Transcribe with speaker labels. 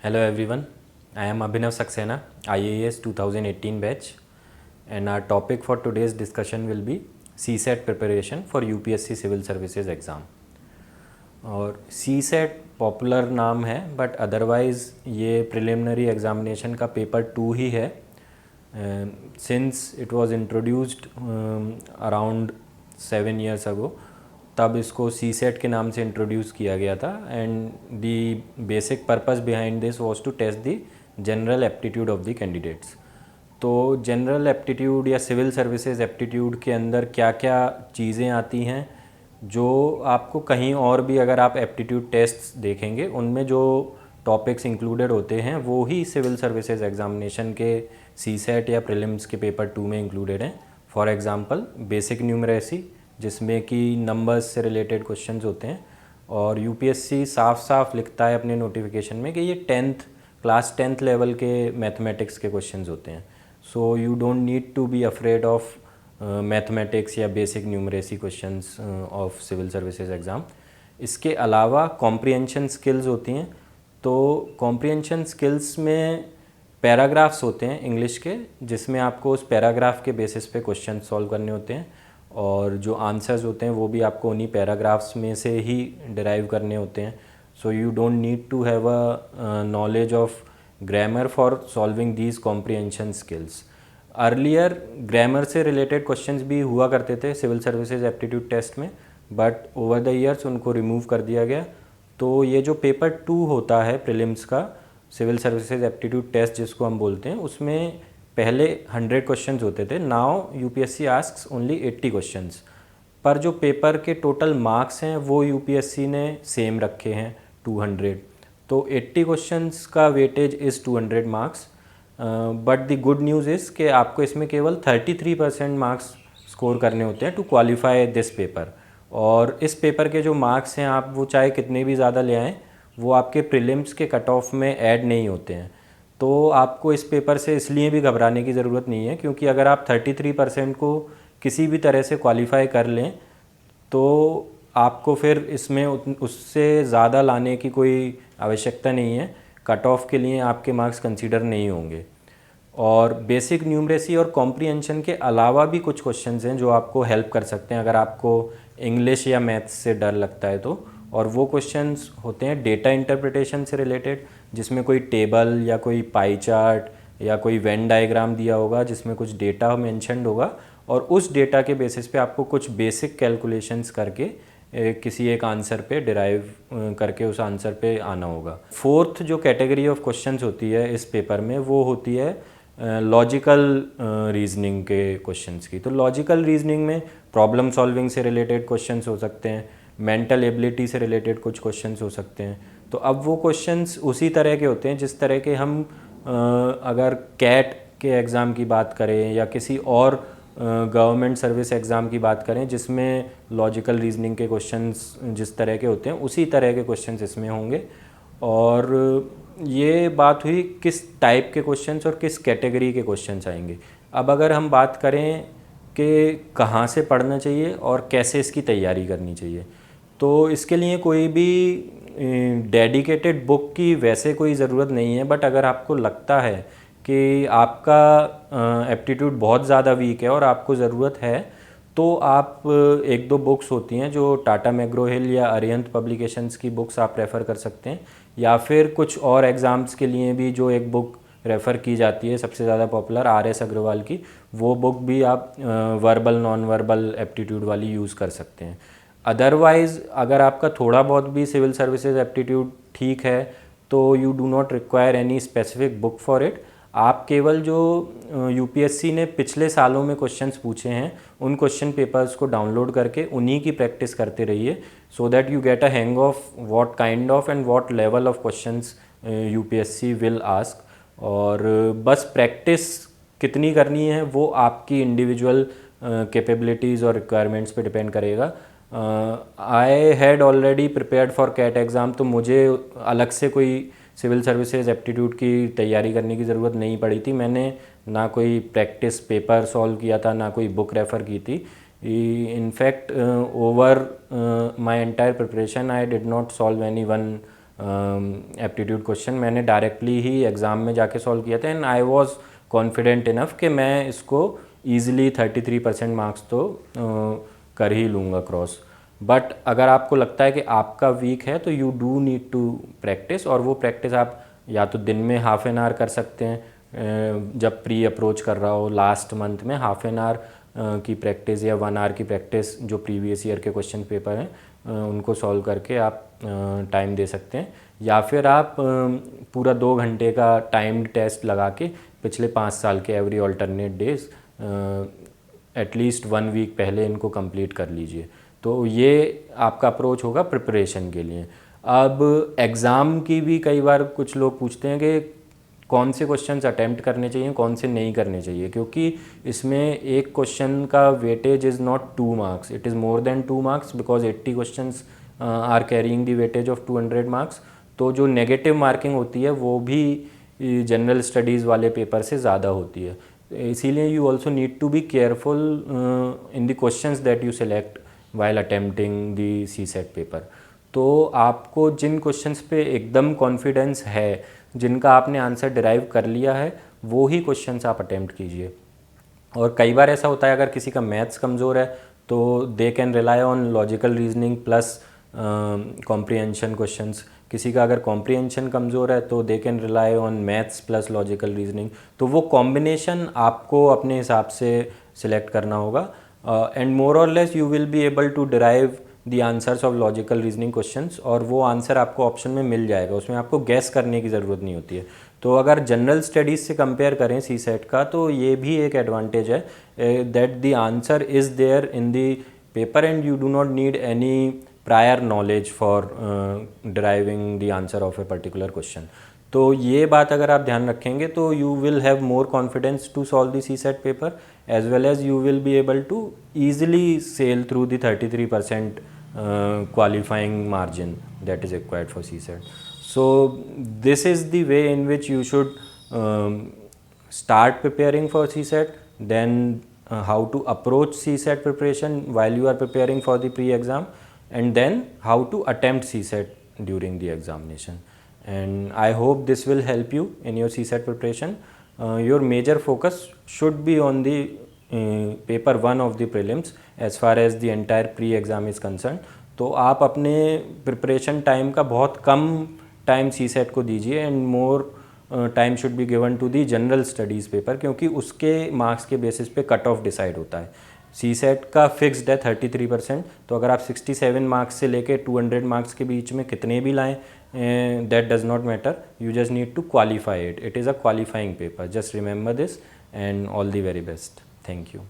Speaker 1: Hello everyone, I am Abhinav Saxena, IAS 2018 batch, and our topic for today's discussion will be CSET preparation for UPSC Civil Services exam. और CSET popular नाम है but otherwise ये preliminary examination का paper 2 ही है. Since it was introduced around 7 years ago, तब इसको CSET के नाम से इंट्रोड्यूस किया गया था. And the basic purpose behind this was to test the general aptitude of the candidates. तो जनरल एप्टीट्यूड या सिविल सर्विसेज एप्टीट्यूड के अंदर क्या क्या चीज़ें आती हैं जो आपको कहीं और भी अगर आप एप्टीट्यूड टेस्ट देखेंगे उनमें जो टॉपिक्स इंक्लूडेड होते हैं वो ही सिविल सर्विसेज एग्जामिनेशन के CSET या प्रीलिम्स के पेपर 2 में इंक्लूडेड हैं. फॉर एग्जांपल बेसिक न्यूमरेसी, जिसमें कि नंबर्स से रिलेटेड क्वेश्चंस होते हैं. और UPSC साफ साफ लिखता है अपने नोटिफिकेशन में कि ये क्लास 10th लेवल के मैथमेटिक्स के क्वेश्चंस होते हैं. So you don't need to be afraid of mathematics या basic numeracy questions of civil services exam. इसके अलावा कॉम्प्रिहेंशन स्किल्स होती हैं. तो कॉम्प्रिहेंशन स्किल्स में पैराग्राफ्स होते हैं इंग्लिश के, जिसमें आपको उस पैराग्राफ के बेसिस पे क्वेश्चन सॉल्व करने होते हैं और जो आंसर्स होते हैं वो भी आपको उन्हीं पैराग्राफ्स में से ही डिराइव करने होते हैं. So you don't need to have a knowledge of grammar for solving these comprehension skills. Earlier grammar से रिलेटेड क्वेश्चंस भी हुआ करते थे सिविल सर्विसेज एप्टीट्यूड टेस्ट में, बट ओवर द ईयर्स उनको रिमूव कर दिया गया. तो ये जो पेपर 2 होता है प्रीलिम्स का, सिविल सर्विसेज एप्टीट्यूड टेस्ट जिसको हम बोलते हैं, उसमें पहले 100 क्वेश्चंस होते थे. Now UPSC asks only 80 questions. पर जो पेपर के टोटल मार्क्स हैं वो UPSC ने सेम रखे हैं 200. तो 80 क्वेश्चंस का weightage is 200 marks. But the good news is कि आपको इसमें केवल 33% मार्क्स स्कोर करने होते हैं टू क्वालिफाई दिस पेपर. और इस पेपर के जो मार्क्स हैं आप वो चाहे कितने भी ज़्यादा ले आएँ, वो आपके प्रीलिम्स के कट ऑफ में ऐड नहीं होते हैं. तो आपको इस पेपर से इसलिए भी घबराने की ज़रूरत नहीं है, क्योंकि अगर आप 33% को किसी भी तरह से क्वालिफाई कर लें तो आपको फिर इसमें उससे ज़्यादा लाने की कोई आवश्यकता नहीं है. कट ऑफ के लिए आपके मार्क्स कंसीडर नहीं होंगे. और बेसिक न्यूमरेसी और कॉम्प्रिहेंशन के अलावा भी कुछ क्वेश्चंस हैं जो आपको हेल्प कर सकते हैं अगर आपको इंग्लिश या मैथ्स से डर लगता है तो. और वो क्वेश्चंस होते हैं डेटा इंटरप्रिटेशन से रिलेटेड, जिसमें कोई टेबल या कोई पाई चार्ट या कोई वेन डायग्राम दिया होगा जिसमें कुछ डेटा मेंशन्ड होगा और उस डेटा के बेसिस पे आपको कुछ बेसिक कैलकुलेशंस करके किसी एक आंसर पे डिराइव करके उस आंसर पे आना होगा. फोर्थ जो कैटेगरी ऑफ क्वेश्चंस होती है इस पेपर में वो होती है लॉजिकल रीजनिंग के क्वेश्चंस की. तो लॉजिकल रीजनिंग में प्रॉब्लम सॉल्विंग से रिलेटेड क्वेश्चंस हो सकते हैं, मेंटल एबिलिटी से रिलेटेड कुछ क्वेश्चंस हो सकते हैं. तो अब वो क्वेश्चंस उसी तरह के होते हैं जिस तरह के हम अगर कैट के एग्ज़ाम की बात करें या किसी और गवर्नमेंट सर्विस एग्ज़ाम की बात करें जिसमें लॉजिकल रीजनिंग के क्वेश्चंस जिस तरह के होते हैं उसी तरह के क्वेश्चंस इसमें होंगे. और ये बात हुई किस टाइप के क्वेश्चंस और किस कैटेगरी के क्वेश्चंस आएंगे. अब अगर हम बात करें कि कहाँ से पढ़ना चाहिए और कैसे इसकी तैयारी करनी चाहिए, तो इसके लिए कोई भी डेडिकेटेड बुक की वैसे कोई ज़रूरत नहीं है. बट अगर आपको लगता है कि आपका एप्टीट्यूड बहुत ज़्यादा वीक है और आपको ज़रूरत है, तो आप एक दो बुक्स होती हैं जो टाटा मैग्रो-हिल या अरिहंत पब्लिकेशंस की बुक्स आप रेफ़र कर सकते हैं. या फिर कुछ और एग्ज़ाम्स के लिए भी जो एक बुक रेफ़र की जाती है सबसे ज़्यादा पॉपुलर RS अग्रवाल की, वो बुक भी आप वर्बल नॉन वर्बल एप्टीट्यूड वाली यूज़ कर सकते हैं. अदरवाइज़ अगर आपका थोड़ा बहुत भी सिविल सर्विसेज एप्टीट्यूड ठीक है तो you do not require any specific book for it. आप केवल जो UPSC ने पिछले सालों में क्वेश्चंस पूछे हैं उन क्वेश्चन पेपर्स को डाउनलोड करके उन्हीं की प्रैक्टिस करते रहिए, so that you get a hang of what kind of and what level of questions UPSC will ask. और बस प्रैक्टिस कितनी करनी है वो आपकी इंडिविजुअल कैपेबिलिटीज़ और रिक्वायरमेंट्स पे डिपेंड करेगा. I had already prepared for CAT exam, तो मुझे अलग से कोई सिविल सर्विसेज एप्टीट्यूड की तैयारी करने की ज़रूरत नहीं पड़ी थी. मैंने ना कोई प्रैक्टिस पेपर सॉल्व किया था, ना कोई बुक रेफ़र की थी. In fact over my entire preparation I did not solve any one aptitude question मैंने डायरेक्टली ही एग्ज़ाम में जाके सॉल्व किया था, and I was confident enough कि मैं इसको ईजिली 33% मार्क्स तो कर ही लूँगा क्रॉस। बट अगर आपको लगता है कि आपका वीक है तो you do need to practice, और वो प्रैक्टिस आप या तो दिन में हाफ एन आवर कर सकते हैं, जब प्री अप्रोच कर रहा हो लास्ट मंथ में हाफ एन आवर की प्रैक्टिस या 1 आवर की प्रैक्टिस, जो प्रीवियस ईयर के क्वेश्चन पेपर हैं उनको सॉल्व करके आप टाइम दे सकते हैं, या फिर आप पूरा 2 घंटे का टाइम्ड टेस्ट लगा के पिछले 5 साल के एवरी ऑल्टरनेट डेज एटलीस्ट 1 वीक पहले इनको कंप्लीट कर लीजिए। तो ये आपका अप्रोच होगा प्रिपरेशन के लिए। अब एग्ज़ाम की भी कई बार कुछ लोग पूछते हैं कि कौन से क्वेश्चंस अटेम्प्ट करने चाहिए, कौन से नहीं करने चाहिए, क्योंकि इसमें एक क्वेश्चन का weightage is not 2 marks, it is more than 2 marks because 80 questions are carrying the weightage of 200 marks. तो जो नेगेटिव मार्किंग होती है वो भी जनरल स्टडीज़ वाले पेपर से ज़्यादा होती है, इसीलिए you also need to be careful in the questions that you select while attempting the CSAT paper. तो आपको जिन क्वेश्चंस पे एकदम कॉन्फिडेंस है, जिनका आपने आंसर डिराइव कर लिया है, वो ही क्वेश्चंस आप अटेम्प्ट कीजिए। और कई बार ऐसा होता है अगर किसी का मैथ्स कमज़ोर है तो they can rely on logical reasoning plus comprehension questions, किसी का अगर कॉम्प्रिहेंशन कमज़ोर है तो they can rely on maths plus logical reasoning. तो वो कॉम्बिनेशन आपको अपने हिसाब से सिलेक्ट करना होगा, and more or less you will be able to derive the answers of logical reasoning questions, और वो आंसर आपको ऑप्शन में मिल जाएगा, उसमें आपको गैस करने की ज़रूरत नहीं होती है। तो अगर जनरल स्टडीज़ से कंपेयर करें सी सेट का, तो ये भी एक एडवांटेज है that the answer is there in the paper and you do not need any prior knowledge for deriving the answer of a particular question. तो ये बात अगर आप ध्यान रखेंगे तो you will have more confidence to solve the C set paper, as well as you will be able to easily sail through the 33% qualifying margin that is required for CSET. So this is the way in which you should start preparing for CSET, then how to approach CSET preparation while you are preparing for the pre-exam, and then how to attempt CSET during the examination. And I hope this will help you in your CSET preparation. Your major focus should be on the paper 1 of the prelims as far as the entire pre-exam is concerned. तो आप अपने preparation time का बहुत कम time CSET को दीजिए, and more time should be given to the general studies paper, क्योंकि उसके marks के बेसिस पे कट ऑफ डिसाइड होता है। CSET का फिक्स्ड है 33%, तो अगर आप 67 मार्क्स से लेके 200 मार्क्स के बीच में कितने भी लाएं, that does not matter, you just need to qualify it is a qualifying paper, just remember this, and all the very best. Thank you.